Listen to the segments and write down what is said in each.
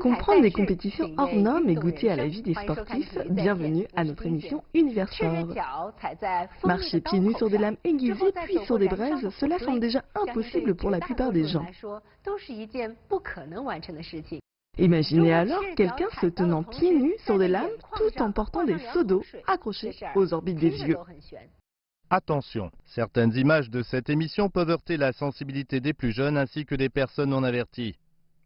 Comprendre des compétitions hors normes et goûter à la vie des sportifs, bienvenue à notre émission Universport. Marcher pieds nus sur des lames aiguisées puis sur des braises, cela semble déjà impossible pour la plupart des gens. Imaginez alors quelqu'un se tenant pieds nus sur des lames tout en portant des seaux d'eau accrochés aux orbites des yeux. Attention, certaines images de cette émission peuvent heurter la sensibilité des plus jeunes ainsi que des personnes non averties.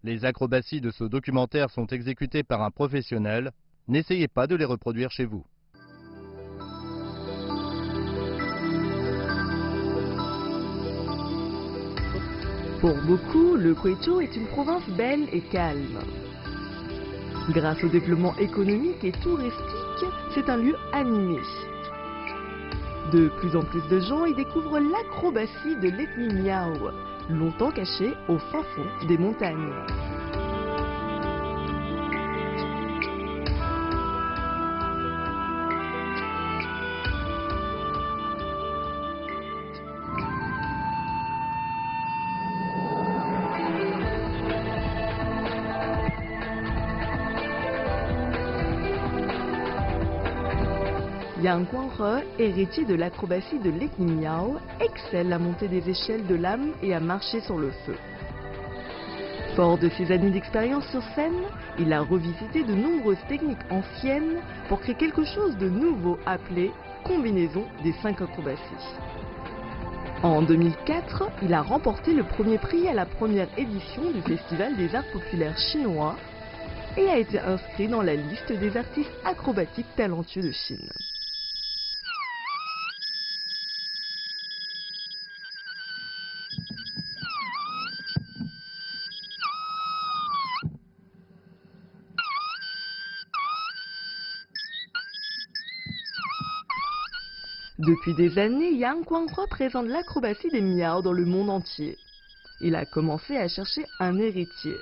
Les acrobaties de ce documentaire sont exécutées par un professionnel. N'essayez pas de les reproduire chez vous. Pour beaucoup, le Quechua est une province belle et calme. Grâce au développement économique et touristique, c'est un lieu animé. De plus en plus de gens y découvrent l'acrobatie de l'ethnie Miao, longtemps cachée au fin fond des montagnes. Yang Guanghe, héritier de l'acrobatie de l'ethnie Miao, excelle à monter des échelles de lames et à marcher sur le feu. Fort de ses années d'expérience sur scène, il a revisité de nombreuses techniques anciennes pour créer quelque chose de nouveau appelé combinaison des 5 acrobaties. En 2004, il a remporté le premier prix à la première édition du Festival des arts populaires chinois et a été inscrit dans la liste des artistes acrobatiques talentueux de Chine. Depuis des années, Yang Guanghe présente l'acrobatie des Miao dans le monde entier. Il a commencé à chercher un héritier.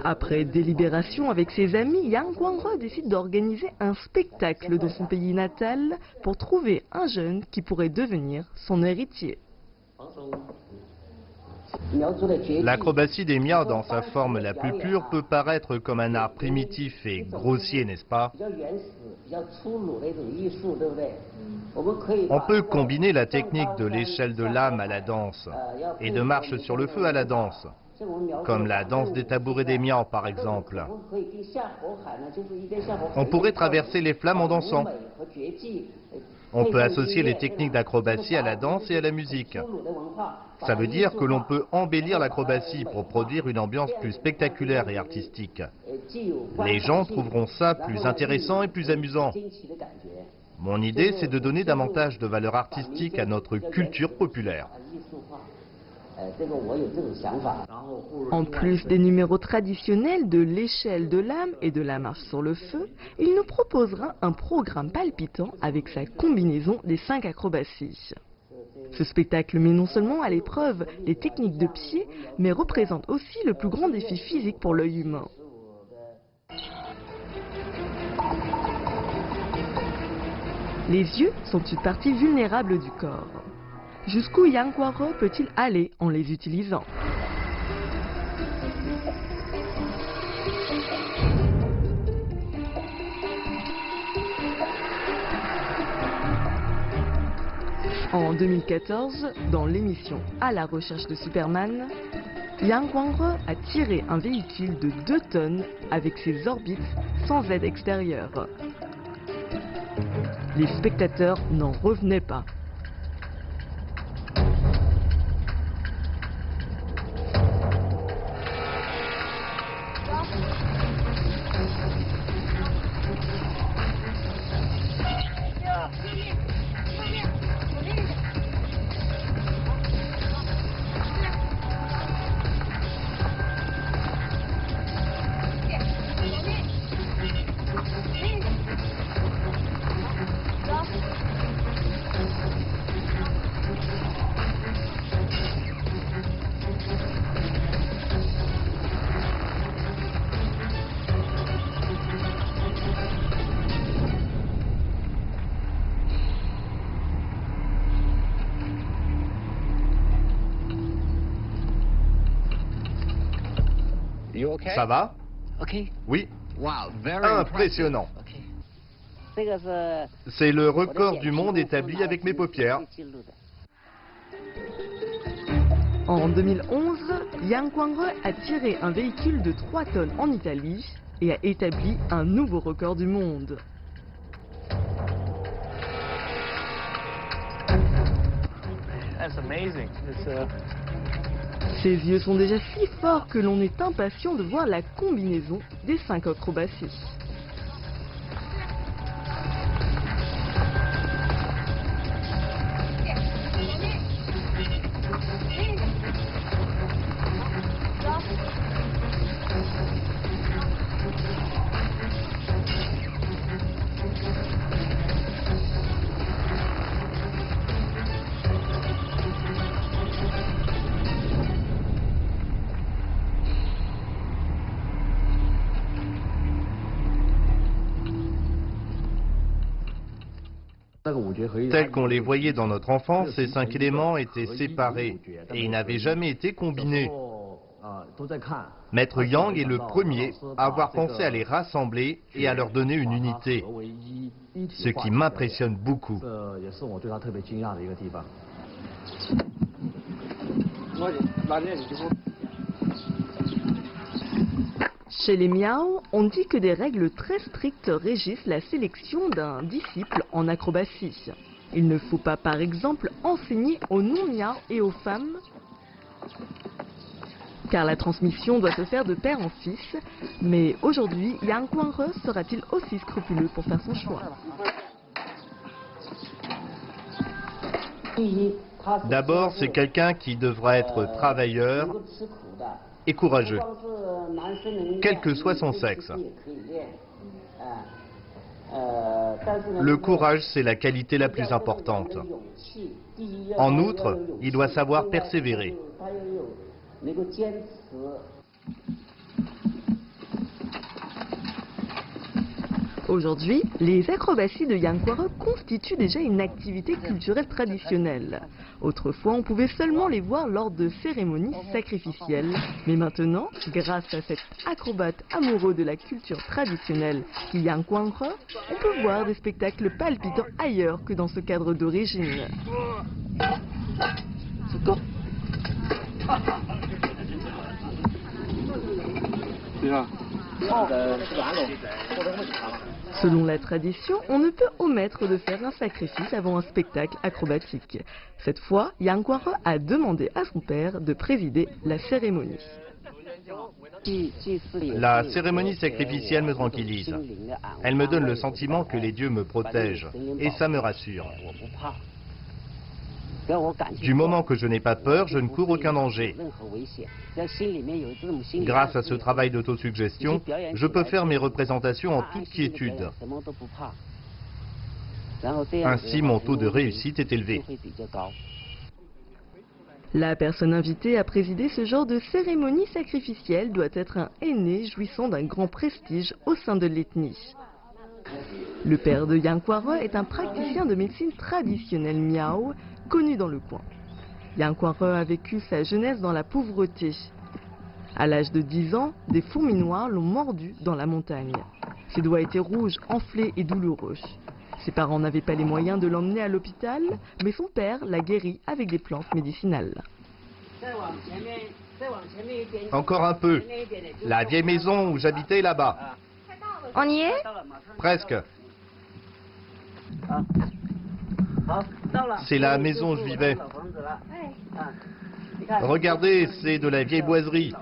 Après délibération avec ses amis, Yang Guanghe décide d'organiser un spectacle dans son pays natal pour trouver un jeune qui pourrait devenir son héritier. L'acrobatie des Miao dans sa forme la plus pure peut paraître comme un art primitif et grossier, n'est-ce pas? On peut combiner la technique de l'échelle de lame à la danse et de marche sur le feu à la danse, comme la danse des tabourets des Miao par exemple. On pourrait traverser les flammes en dansant. On peut associer les techniques d'acrobatie à la danse et à la musique. Ça veut dire que l'on peut embellir l'acrobatie pour produire une ambiance plus spectaculaire et artistique. Les gens trouveront ça plus intéressant et plus amusant. Mon idée, c'est de donner davantage de valeur artistique à notre culture populaire. En plus des numéros traditionnels de l'échelle de lame et de la marche sur le feu, il nous proposera un programme palpitant avec sa combinaison des 5 acrobaties. Ce spectacle met non seulement à l'épreuve les techniques de pied, mais représente aussi le plus grand défi physique pour l'œil humain. Les yeux sont une partie vulnérable du corps. Jusqu'où Yang Guanghe peut-il aller en les utilisant? En 2014, dans l'émission À la recherche de Superman, Yang Guanghe a tiré un véhicule de 2 tonnes avec ses orbites sans aide extérieure. Les spectateurs n'en revenaient pas. Ça va? Oui. Impressionnant. C'est le record du monde établi avec mes paupières. En 2011, Yang Guanghe a tiré un véhicule de 3 tonnes en Italie et a établi un nouveau record du monde. Ses yeux sont déjà si forts que l'on est impatient de voir la combinaison des 5 acrobaties. Tels qu'on les voyait dans notre enfance, ces 5 éléments étaient séparés et ils n'avaient jamais été combinés. Maître Yang est le premier à avoir pensé à les rassembler et à leur donner une unité, ce qui m'impressionne beaucoup. Chez les Miao, on dit que des règles très strictes régissent la sélection d'un disciple en acrobatie. Il ne faut pas, par exemple, enseigner aux non-Miao et aux femmes, car la transmission doit se faire de père en fils. Mais aujourd'hui, Yang Guanghe sera-t-il aussi scrupuleux pour faire son choix? D'abord, c'est quelqu'un qui devra être travailleur et courageux, quel que soit son sexe. Le courage, c'est la qualité la plus importante. En outre, il doit savoir persévérer. Aujourd'hui, les acrobaties de Yang Guanghe constituent déjà une activité culturelle traditionnelle. Autrefois, on pouvait seulement les voir lors de cérémonies sacrificielles. Mais maintenant, grâce à cet acrobate amoureux de la culture traditionnelle qui est Yang Guanghe, on peut voir des spectacles palpitants ailleurs que dans ce cadre d'origine. Selon la tradition, on ne peut omettre de faire un sacrifice avant un spectacle acrobatique. Cette fois, Yang Guanghe a demandé à son père de présider la cérémonie. La cérémonie sacrificielle me tranquillise. Elle me donne le sentiment que les dieux me protègent, et ça me rassure. Du moment que je n'ai pas peur, je ne cours aucun danger. Grâce à ce travail d'autosuggestion, je peux faire mes représentations en toute quiétude. Ainsi, mon taux de réussite est élevé. La personne invitée à présider ce genre de cérémonie sacrificielle doit être un aîné jouissant d'un grand prestige au sein de l'ethnie. Le père de Yang Guanghe est un praticien de médecine traditionnelle Miao, connu dans le coin. Yang Guanghe a vécu sa jeunesse dans la pauvreté. À l'âge de 10 ans, des fourmis noires l'ont mordu dans la montagne. Ses doigts étaient rouges, enflés et douloureux. Ses parents n'avaient pas les moyens de l'emmener à l'hôpital, mais son père l'a guéri avec des plantes médicinales. Encore un peu. La vieille maison où j'habitais est là-bas. On y est? Presque. C'est la maison où je vivais. Regardez, c'est de la vieille boiserie.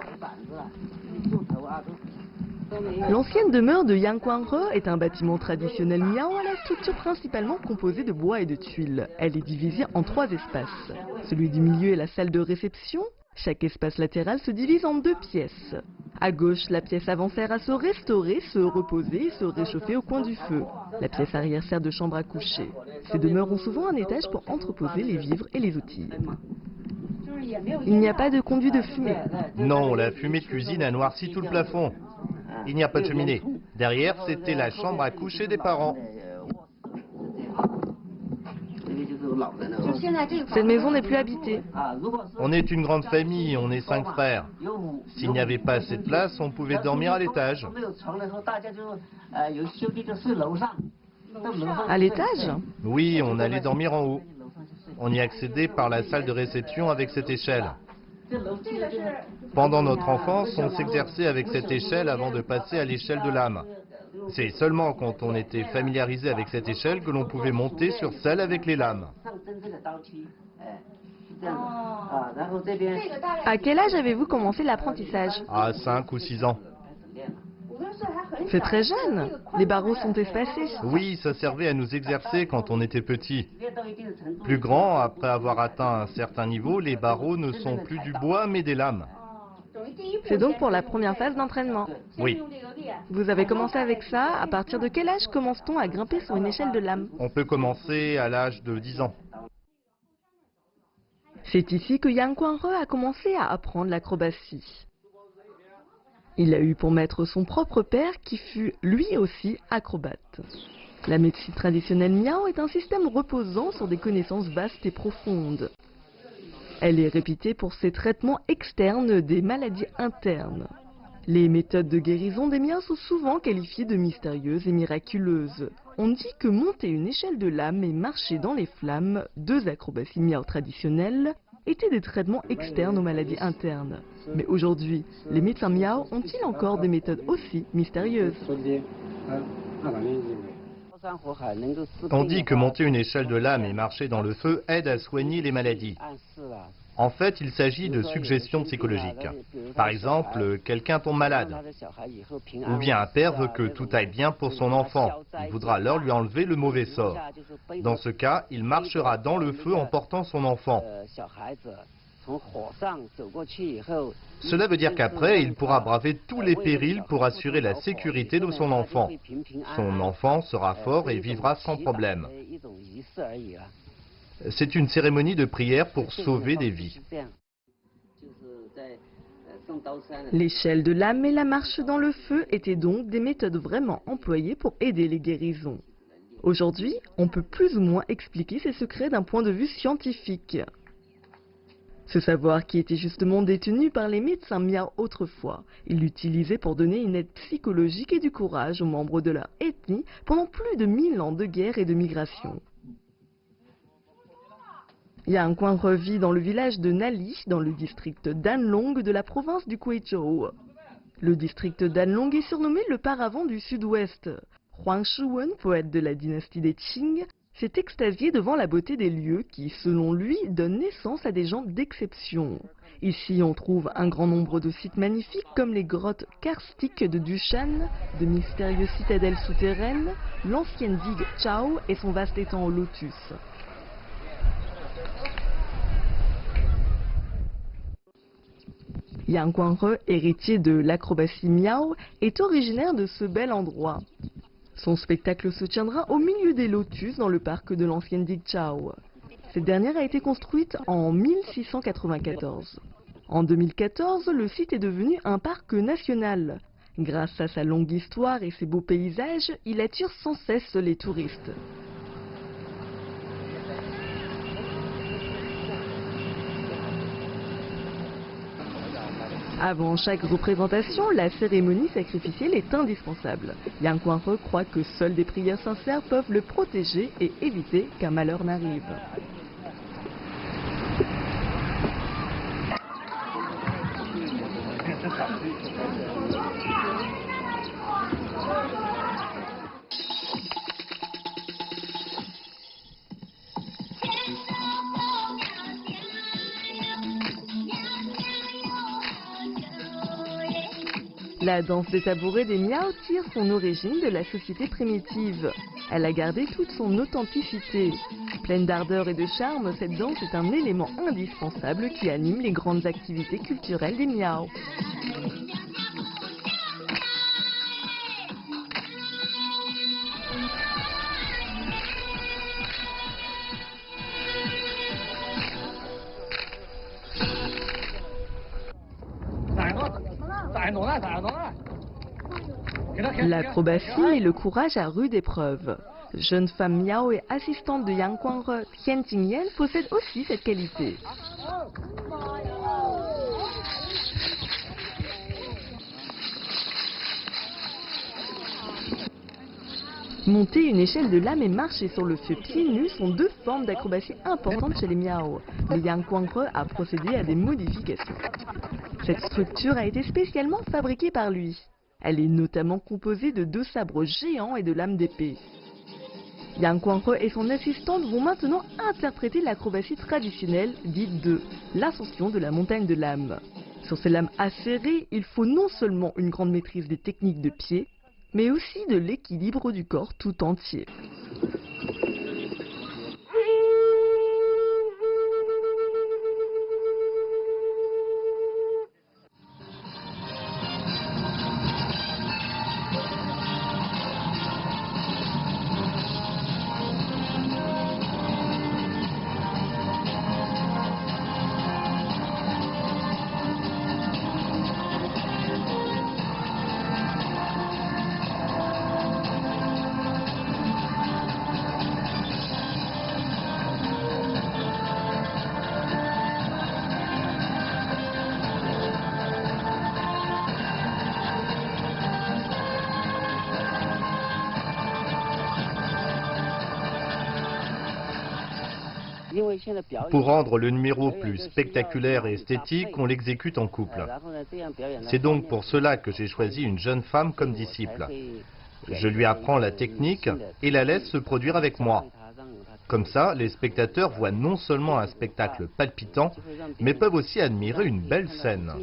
L'ancienne demeure de Yang Guanghe est un bâtiment traditionnel Miao à la structure principalement composée de bois et de tuiles. Elle est divisée en 3 espaces. Celui du milieu est la salle de réception. Chaque espace latéral se divise en 2 pièces. À gauche, la pièce avant sert à se restaurer, se reposer et se réchauffer au coin du feu. La pièce arrière sert de chambre à coucher. Ces demeures ont souvent un étage pour entreposer les vivres et les outils. Il n'y a pas de conduit de fumée. Non, la fumée de cuisine a noirci tout le plafond. Il n'y a pas de cheminée. Derrière, c'était la chambre à coucher des parents. Cette maison n'est plus habitée. On est une grande famille, on est 5 frères. S'il n'y avait pas assez de place, on pouvait dormir à l'étage. À l'étage? Oui, on allait dormir en haut. On y accédait par la salle de réception avec cette échelle. Pendant notre enfance, on s'exerçait avec cette échelle avant de passer à l'échelle de lame. C'est seulement quand on était familiarisé avec cette échelle que l'on pouvait monter sur celle avec les lames. À quel âge avez-vous commencé l'apprentissage? À 5 ou 6 ans. C'est très jeune. Les barreaux sont espacés. Oui, ça servait à nous exercer quand on était petit. Plus grand, après avoir atteint un certain niveau, les barreaux ne sont plus du bois mais des lames. C'est donc pour la première phase d'entraînement. Oui, Vous avez commencé avec ça. À partir de quel âge commence-t-on à grimper sur une échelle de lame? on peut commencer à l'âge de 10 ans. C'est ici que Yang Guanghe a commencé à apprendre l'acrobatie. Il a eu pour maître son propre père qui fut lui aussi acrobate. La médecine traditionnelle Miao est un système reposant sur des connaissances vastes et profondes. Elle est réputée pour ses traitements externes des maladies internes. Les méthodes de guérison des Miao sont souvent qualifiées de mystérieuses et miraculeuses. On dit que monter une échelle de lame et marcher dans les flammes, deux acrobaties Miao traditionnelles, étaient des traitements externes aux maladies internes. Mais aujourd'hui, les médecins Miao ont-ils encore des méthodes aussi mystérieuses? On dit que monter une échelle de lame et marcher dans le feu aide à soigner les maladies. En fait, il s'agit de suggestions psychologiques. Par exemple, quelqu'un tombe malade. Ou bien un père veut que tout aille bien pour son enfant. Il voudra alors lui enlever le mauvais sort. Dans ce cas, il marchera dans le feu en portant son enfant. Cela veut dire qu'après, il pourra braver tous les périls pour assurer la sécurité de son enfant. Son enfant sera fort et vivra sans problème. C'est une cérémonie de prière pour sauver des vies. L'échelle de lame et la marche dans le feu étaient donc des méthodes vraiment employées pour aider les guérisons. Aujourd'hui, on peut plus ou moins expliquer ces secrets d'un point de vue scientifique. Ce savoir qui était justement détenu par les médecins Miao autrefois, ils l'utilisaient pour donner une aide psychologique et du courage aux membres de leur ethnie pendant plus de 1000 ans de guerre et de migration. Yang Guanghe vit dans le village de Nali, dans le district d'Anlong de la province du Guizhou. Le district d'Anlong est surnommé le paravent du sud-ouest. Huang Shiwen, poète de la dynastie des Qing, s'est extasié devant la beauté des lieux qui, selon lui, donnent naissance à des gens d'exception. Ici, on trouve un grand nombre de sites magnifiques comme les grottes karstiques de Dushan, de mystérieuses citadelles souterraines, l'ancienne digue Chao et son vaste étang au lotus. Yang Guanghe, héritier de l'acrobatie Miao, est originaire de ce bel endroit. Son spectacle se tiendra au milieu des lotus dans le parc de l'ancienne digue Chao. Cette dernière a été construite en 1694. En 2014, le site est devenu un parc national. Grâce à sa longue histoire et ses beaux paysages, il attire sans cesse les touristes. Avant chaque représentation, la cérémonie sacrificielle est indispensable. Yang Guanghe croit que seules des prières sincères peuvent le protéger et éviter qu'un malheur n'arrive. La danse des tabourets des Miao tire son origine de la société primitive. Elle a gardé toute son authenticité. Pleine d'ardeur et de charme, cette danse est un élément indispensable qui anime les grandes activités culturelles des Miao. L'acrobatie et le courage à rude épreuve. Jeune femme Miao et assistante de Yang Guanghe, Tian Jingyan possède aussi cette qualité. Monter une échelle de lame et marcher sur le feu pieds nus sont deux formes d'acrobatie importantes chez les Miao. Mais Yang Guanghe a procédé à des modifications. Cette structure a été spécialement fabriquée par lui. Elle est notamment composée de 2 sabres géants et de lames d'épée. Yang Guanghe et son assistante vont maintenant interpréter l'acrobatie traditionnelle dite de l'ascension de la montagne de lames. Sur ces lames acérées, il faut non seulement une grande maîtrise des techniques de pied, mais aussi de l'équilibre du corps tout entier. Pour rendre le numéro plus spectaculaire et esthétique, on l'exécute en couple. C'est donc pour cela que j'ai choisi une jeune femme comme disciple. Je lui apprends la technique et la laisse se produire avec moi. Comme ça, les spectateurs voient non seulement un spectacle palpitant, mais peuvent aussi admirer une belle scène.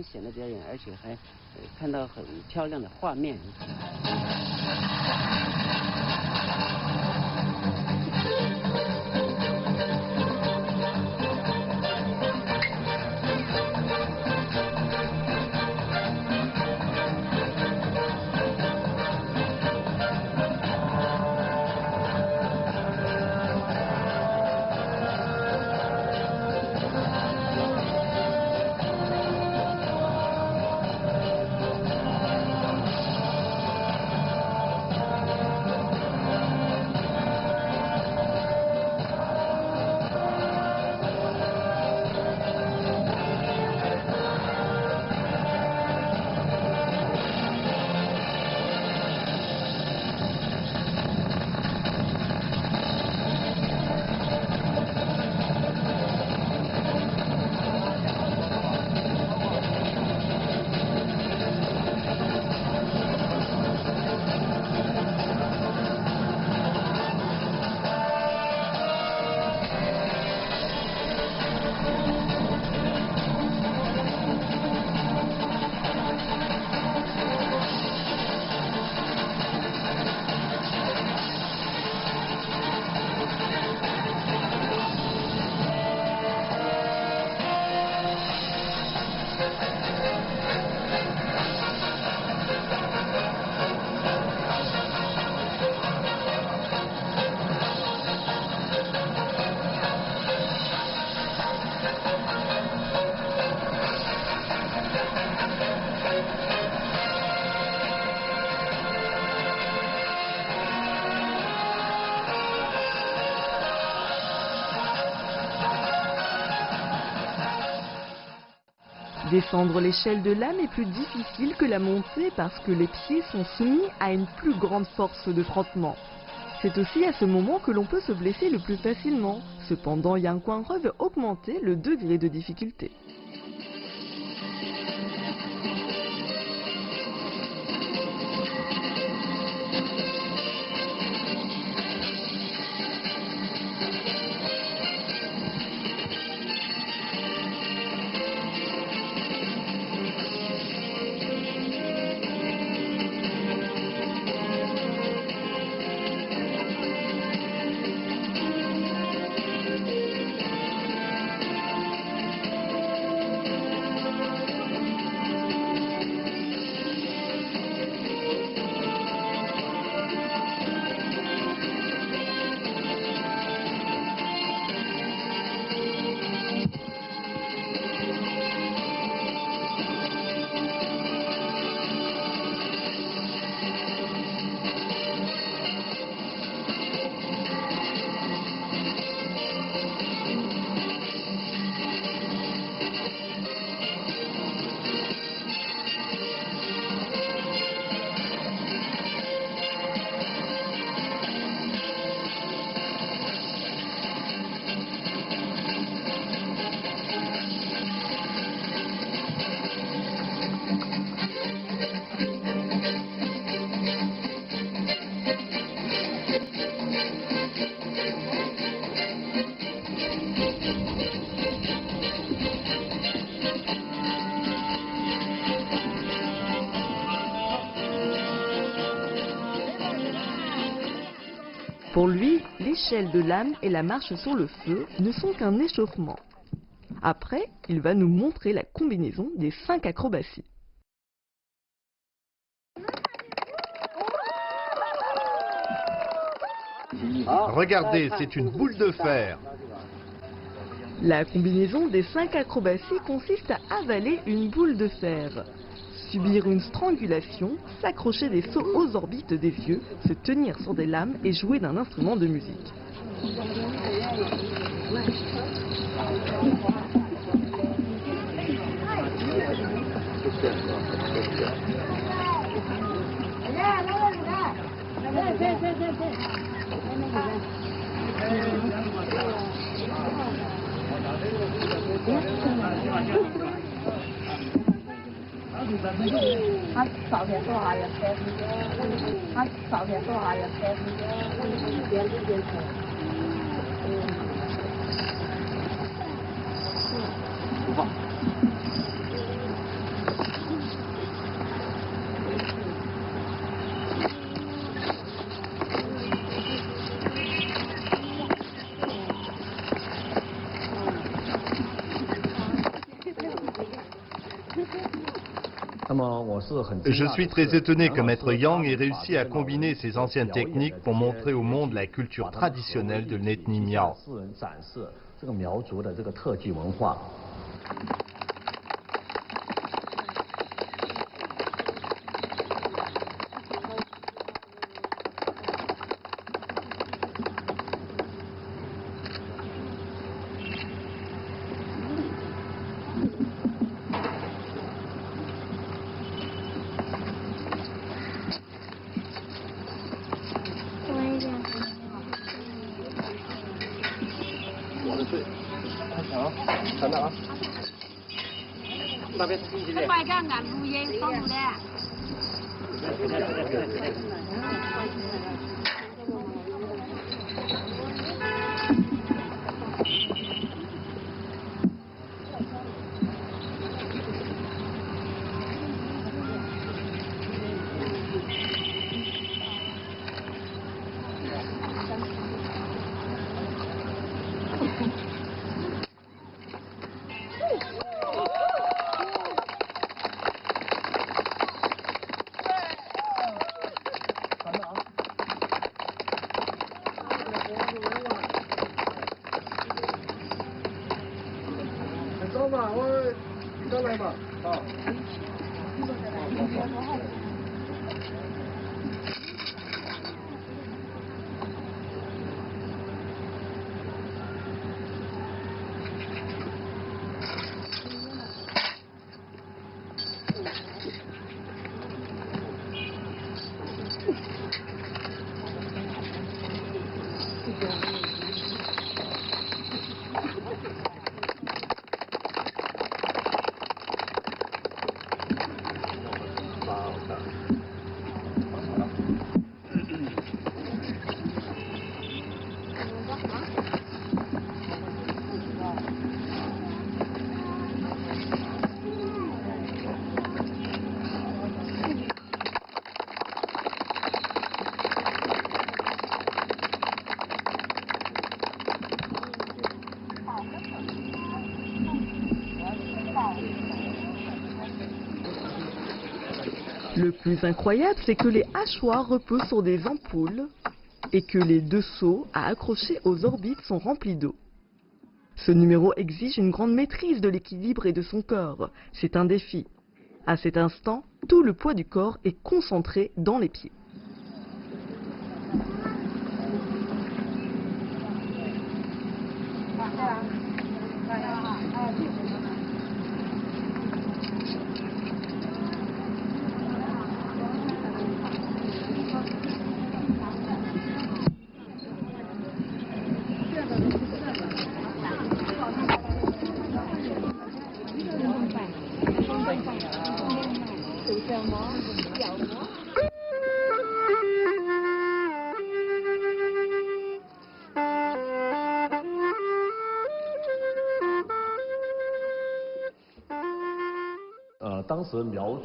Descendre l'échelle de lame est plus difficile que la montée parce que les pieds sont soumis à une plus grande force de frottement. C'est aussi à ce moment que l'on peut se blesser le plus facilement. Cependant, Yang Guanghe veut augmenter le degré de difficulté. Pour lui, l'échelle de l'âme et la marche sur le feu ne sont qu'un échauffement. Après, il va nous montrer la combinaison des 5 acrobaties. Regardez, c'est une boule de fer. La combinaison des 5 acrobaties consiste à avaler une boule de fer, subir une strangulation, s'accrocher des sauts aux orbites des yeux, se tenir sur des lames et jouer d'un instrument de musique. Je suis très étonné que Maître Yang ait réussi à combiner ces anciennes techniques pour montrer au monde la culture traditionnelle de l'ethnie Miao. Le plus incroyable, c'est que les hachoirs reposent sur des ampoules et que les 2 seaux à accrocher aux orbites sont remplis d'eau. Ce numéro exige une grande maîtrise de l'équilibre et de son corps. C'est un défi. À cet instant, tout le poids du corps est concentré dans les pieds.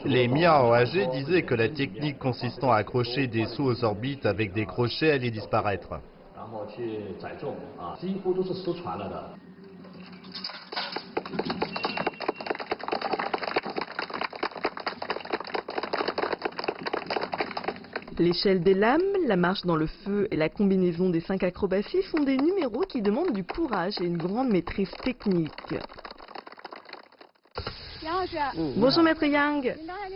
Les Miao âgés disaient que la technique consistant à accrocher des seaux aux orbites avec des crochets allait disparaître. 后去载重啊，几乎都是失传了的。 L'échelle des lames, la marche dans le feu et la combinaison des 5 acrobaties sont des numéros qui demandent du courage et une grande maîtrise technique. Bonjour Maître Yang,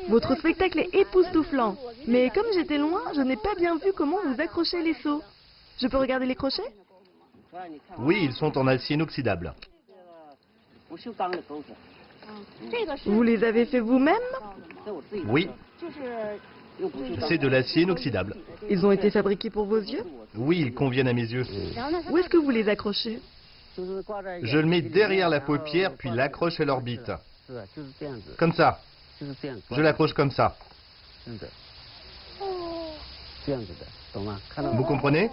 votre spectacle est époustouflant, mais comme j'étais loin, je n'ai pas bien vu comment vous accrochez les seaux. Je peux regarder les crochets? Oui, ils sont en acier inoxydable. Vous les avez fait vous-même? Oui, c'est de l'acier inoxydable. Ils ont été fabriqués pour vos yeux? Oui, ils conviennent à mes yeux. Où est-ce que vous les accrochez? Je le mets derrière la paupière, puis l'accroche à l'orbite. Comme ça. Je l'accroche comme ça. Vous comprenez?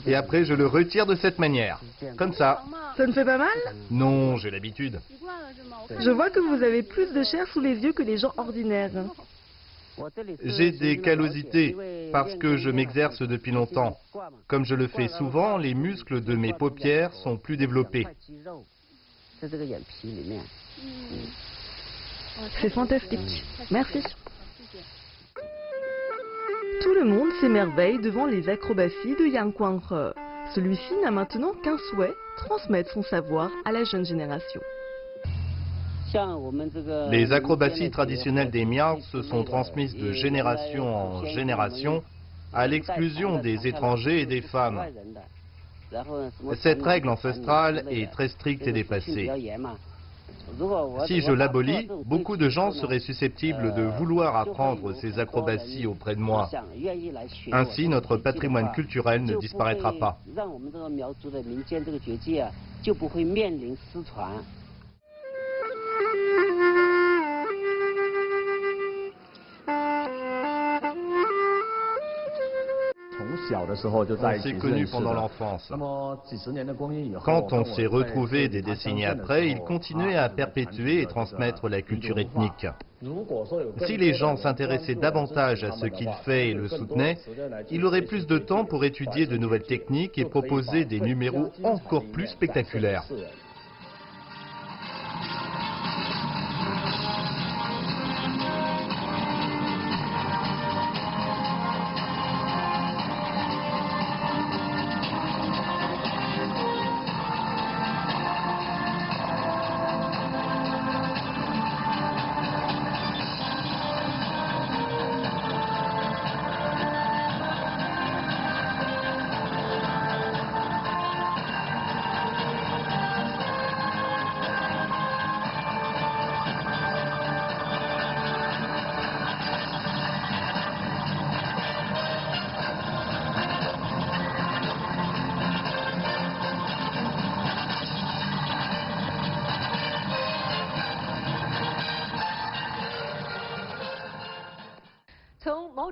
Et après, je le retire de cette manière. Comme ça. Ça ne fait pas mal? Non, j'ai l'habitude. Je vois que vous avez plus de chair sous les yeux que les gens ordinaires. J'ai des callosités parce que je m'exerce depuis longtemps. Comme je le fais souvent, les muscles de mes paupières sont plus développés. C'est fantastique. Merci. Tout le monde s'émerveille devant les acrobaties de Yang Guanghe. Celui-ci n'a maintenant qu'un souhait, transmettre son savoir à la jeune génération. Les acrobaties traditionnelles des Miao se sont transmises de génération en génération à l'exclusion des étrangers et des femmes. Cette règle ancestrale est très stricte et dépassée. Si je l'abolis, beaucoup de gens seraient susceptibles de vouloir apprendre ces acrobaties auprès de moi. Ainsi, notre patrimoine culturel ne disparaîtra pas. On s'est connus pendant l'enfance. Quand on s'est retrouvés des décennies après, il continuait à perpétuer et transmettre la culture ethnique. Si les gens s'intéressaient davantage à ce qu'il fait et le soutenaient, il aurait plus de temps pour étudier de nouvelles techniques et proposer des numéros encore plus spectaculaires.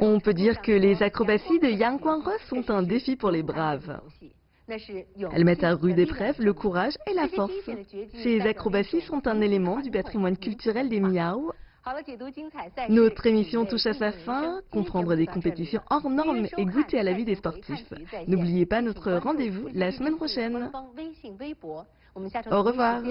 On peut dire que les acrobaties de Yang Guanghe sont un défi pour les braves. Elles mettent à rude épreuve le courage et la force. Ces acrobaties sont un élément du patrimoine culturel des Miao. Notre émission touche à sa fin. Comprendre des compétitions hors normes et goûter à la vie des sportifs. N'oubliez pas notre rendez-vous la semaine prochaine. Au revoir.